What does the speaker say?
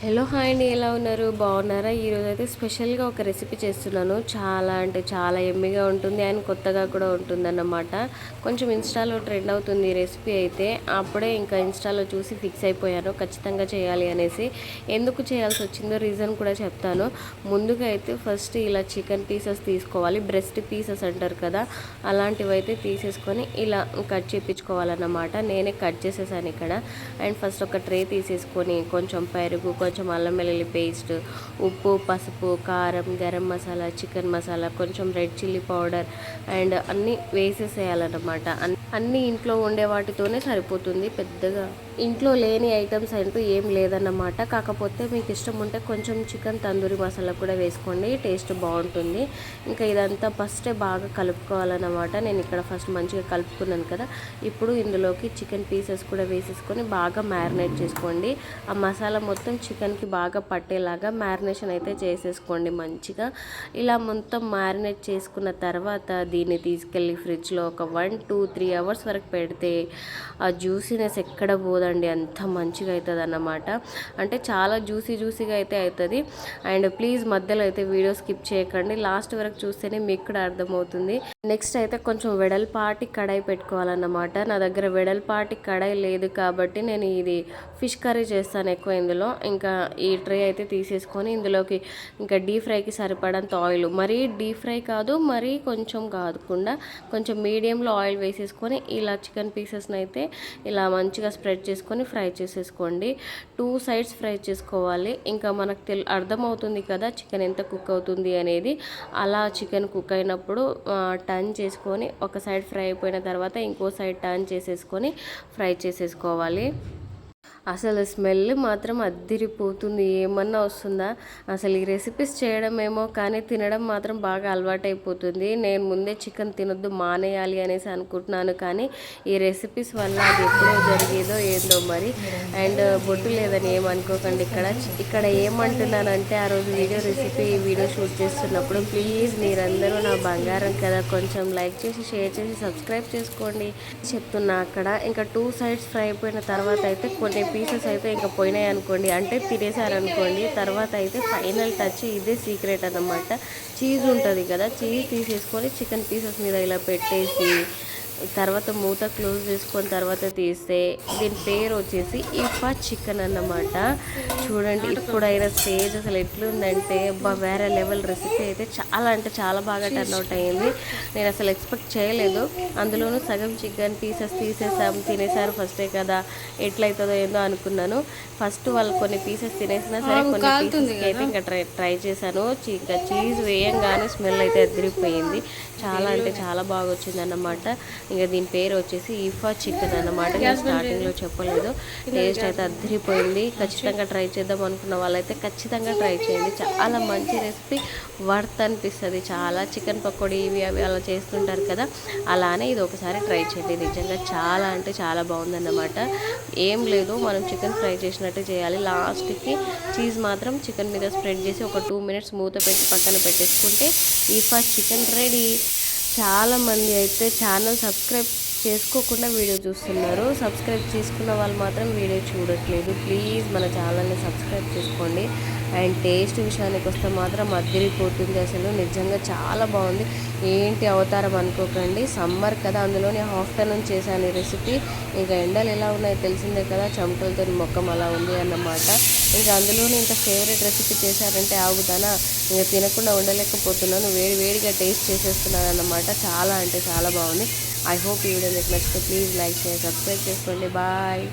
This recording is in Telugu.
హలో హాయ్ అండి, ఎలా ఉన్నారు? బాగున్నారా? ఈరోజు అయితే స్పెషల్గా ఒక రెసిపీ చేస్తున్నాను. చాలా అంటే చాలా ఎమ్మిగా ఉంటుంది అండ్ కొత్తగా కూడా ఉంటుందన్నమాట. కొంచెం ఇన్స్టాలో ట్రెండ్ అవుతుంది ఈ రెసిపీ అయితే. అప్పుడే ఇంకా ఇన్స్టాలో చూసి ఫిక్స్ అయిపోయాను ఖచ్చితంగా చేయాలి అనేసి. ఎందుకు చేయాల్సి వచ్చిందో రీజన్ కూడా చెప్తాను. ముందుగా అయితే ఫస్ట్ ఇలా చికెన్ పీసెస్ తీసుకోవాలి. బ్రెస్ట్ పీసెస్ అంటారు కదా, అలాంటివి అయితే తీసేసుకొని ఇలా కట్ చేయించుకోవాలన్నమాట. నేనే కట్ చేసేసాను ఇక్కడ. అండ్ ఫస్ట్ ఒక ట్రే తీసేసుకొని కొంచెం పెరుగు, కొంచెం అల్లం వెల్లుల్లి పేస్ట్, ఉప్పు, పసుపు, కారం, గరం మసాలా, చికెన్ మసాలా, కొంచెం రెడ్ చిల్లీ పౌడర్ అండ్ అన్నీ వేసేసేయాలన్నమాట. అన్నీ ఇంట్లో ఉండే వాటితోనే సరిపోతుంది. పెద్దగా ఇంట్లో లేని ఐటమ్స్ అంటూ ఏం లేదన్నమాట. కాకపోతే మీకు ఇష్టం ఉంటే కొంచెం చికెన్ తందూరి మసాలా కూడా వేసుకోండి, టేస్ట్ బాగుంటుంది. ఇంకా ఇదంతా ఫస్టే బాగా కలుపుకోవాలన్నమాట. నేను ఇక్కడ ఫస్ట్ మంచిగా కలుపుకున్నాను కదా. ఇప్పుడు ఇందులోకి చికెన్ పీసెస్ కూడా వేసేసుకొని బాగా మ్యారినేట్ చేసుకోండి. ఆ మసాలా మొత్తం చికెన్కి బాగా పట్టేలాగా మ్యారినేషన్ అయితే చేసేసుకోండి మంచిగా. ఇలా మొత్తం మ్యారినేట్ చేసుకున్న తర్వాత దీన్ని తీసుకెళ్ళి ఫ్రిడ్జ్లో ఒక 1-2-3 అవర్స్ వరకు పెడితే ఆ జ్యూసీనెస్ ఎక్కడ పోదండి, అంత మంచిగా అవుతుంది అన్నమాట. అంటే చాలా జ్యూసీగా అయితే అవుతుంది. అండ్ ప్లీజ్ మధ్యలో అయితే వీడియో స్కిప్ చేయకండి, లాస్ట్ వరకు చూస్తేనే మీకు కూడా అర్థమవుతుంది. నెక్స్ట్ అయితే కొంచెం వెడల్పాటి కడాయి పెట్టుకోవాలన్నమాట. నా దగ్గర వెడల్పాటి కడాయి లేదు కాబట్టి నేను ఇది ఫిష్ కర్రీ చేస్తాను ఎక్కువ ఇందులో. ఇంకా ఈ ట్రే అయితే తీసేసుకొని ఇందులోకి ఇంకా డీప్ ఫ్రైకి సరిపడంత ఆయిల్, మరీ డీప్ ఫ్రై కాదు మరీ కొంచెం కాకుండా కొంచెం మీడియంలో ఆయిల్ వేసేసుకొని ఇలా చికెన్ పీసెస్ని అయితే ఇలా మంచిగా స్ప్రెడ్ చేసుకొని ఫ్రై చేసేసుకోండి. 2 సైడ్స్ ఫ్రై చేసుకోవాలి. ఇంకా మనకు అర్థమవుతుంది కదా చికెన్ ఎంత కుక్ అవుతుంది అనేది. అలా చికెన్ కుక్ అయినప్పుడు టర్న్ చేసుకొని ఒక సైడ్ ఫ్రై అయిపోయిన తర్వాత ఇంకో సైడ్ టర్న్ చేసేసుకొని ఫ్రై చేసేసుకోవాలి. అసలు స్మెల్ మాత్రం అద్దిరిపోతుంది. ఏమన్నా వస్తుందా? అసలు ఈ రెసిపీస్ చేయడం ఏమో కానీ తినడం మాత్రం బాగా అలవాటైపోతుంది. నేను ముందే చికెన్ తినొద్దు మానేయాలి అనేసి అనుకుంటున్నాను, కానీ ఈ రెసిపీస్ వల్ల అది ఎప్పుడో జరిగేదో ఏందో మరి. అండ్ బొట్టు లేదని ఏమనుకోకండి. ఇక్కడ ఏమంటున్నానంటే ఆ రోజు వీడియో షూట్ చేస్తున్నప్పుడు ప్లీజ్ మీరందరూ నా బంగారం కదా, కొంచెం లైక్ చేసి షేర్ చేసి సబ్స్క్రైబ్ చేసుకోండి చెప్తున్నా అక్కడ. ఇంకా 2 సైడ్స్ ఫ్రై అయిపోయిన తర్వాత అయితే కొన్ని పీసెస్ అయితే ఇంకా పోయినాయి అనుకోండి, అంటే తినేసారనుకోండి. తర్వాత అయితే ఫైనల్ టచ్ ఇదే సీక్రెట్ అన్నమాట. చీజ్ ఉంటుంది కదా, చీజ్ తీసేసుకొని చికెన్ పీసెస్ మీద ఇలా పెట్టేసి తర్వాత మూత క్లోజ్ చేసుకొని తర్వాత తీస్తే దీని పేరు వచ్చేసి ఇఫా చికెన్ అన్నమాట. చూడండి ఇప్పుడైన స్టేజ్ అసలు ఎట్లుందంటే వేరే లెవెల్ రెసిపీ అయితే చాలా అంటే చాలా బాగా టర్న్ అవుట్ అయ్యింది. నేను అసలు ఎక్స్పెక్ట్ చేయలేదు. అందులోనూ సగం చికెన్ పీసెస్ తీసేసాం, తినేసారు ఫస్టే కదా, ఎట్లయితుందో ఏందో అనుకున్నాను. ఫస్ట్ వాళ్ళు కొన్ని పీసెస్ తినేసినా సరే కొన్ని పీసెస్కి అయితే ఇంకా ట్రై చేశాను. ఇంకా చీజ్ వేయంగానే స్మెల్ అయితే అదిరిపోయింది. చాలా అంటే చాలా బాగా వచ్చింది అన్నమాట. ఇంకా దీని పేరు వచ్చేసి ఇఫా చికెన్ అన్నమాట. నేను స్టార్టింగ్లో చెప్పలేదు. టేస్ట్ అయితే అదిరిపోయింది. ఖచ్చితంగా ట్రై చేద్దాం అనుకున్న వాళ్ళైతే ఖచ్చితంగా ట్రై చేయండి. చాలా మంచి రెసిపీ, వర్త్ అనిపిస్తుంది చాలా. చికెన్ పకోడీ ఇవి అవి అలా చేస్తుంటారు కదా, అలానే ఇది ఒకసారి ట్రై చేయండి. నిజంగా చాలా అంటే చాలా బాగుందన్నమాట. ఏం లేదు, మనం చికెన్ ఫ్రై చేసినట్టు చేయాలి. లాస్ట్కి చీజ్ మాత్రం చికెన్ మీద స్ప్రెడ్ చేసి ఒక 2 మినిట్స్ మూత పెట్టి పక్కన పెట్టేసుకుంటే ఇఫా చికెన్ రెడీ. చాలామంది అయితే ఛానల్ సబ్స్క్రైబ్ చేసుకోకుండా వీడియో చూస్తున్నారు. సబ్స్క్రైబ్ చేసుకున్న వాళ్ళు మాత్రం వీడియో చూడట్లేదు. ప్లీజ్ మన ఛానల్ని సబ్స్క్రైబ్ చేసుకోండి. అండ్ టేస్ట్ విషయానికి వస్తే మాత్రం అదిరిపోతుంది అసలు. నిజంగా చాలా బాగుంది. ఏంటి అవతారం అనుకోకండి, సమ్మర్ కదా, అందులోనే ఆఫ్టర్నూన్ చేశాను ఈ రెసిపీ. ఇంకా ఎండలు ఎలా ఉన్నాయో తెలిసిందే కదా, చెమటలతో మొక్కం అలా ఉంది అన్నమాట. ఇంకా అందులోనే ఇంత ఫేవరెట్ రెసిపీ చేశారంటే ఆగుతానా? ఇంకా తినకుండా ఉండలేకపోతున్నాను. వేడిగా టేస్ట్ చేసేస్తున్నాను అన్నమాట. చాలా అంటే చాలా బాగుంది. ఐ హోప్ ఈ వీడియో మీకు నచ్చితే ప్లీజ్ లైక్ చేసి సబ్స్క్రైబ్ చేసుకోండి. బాయ్.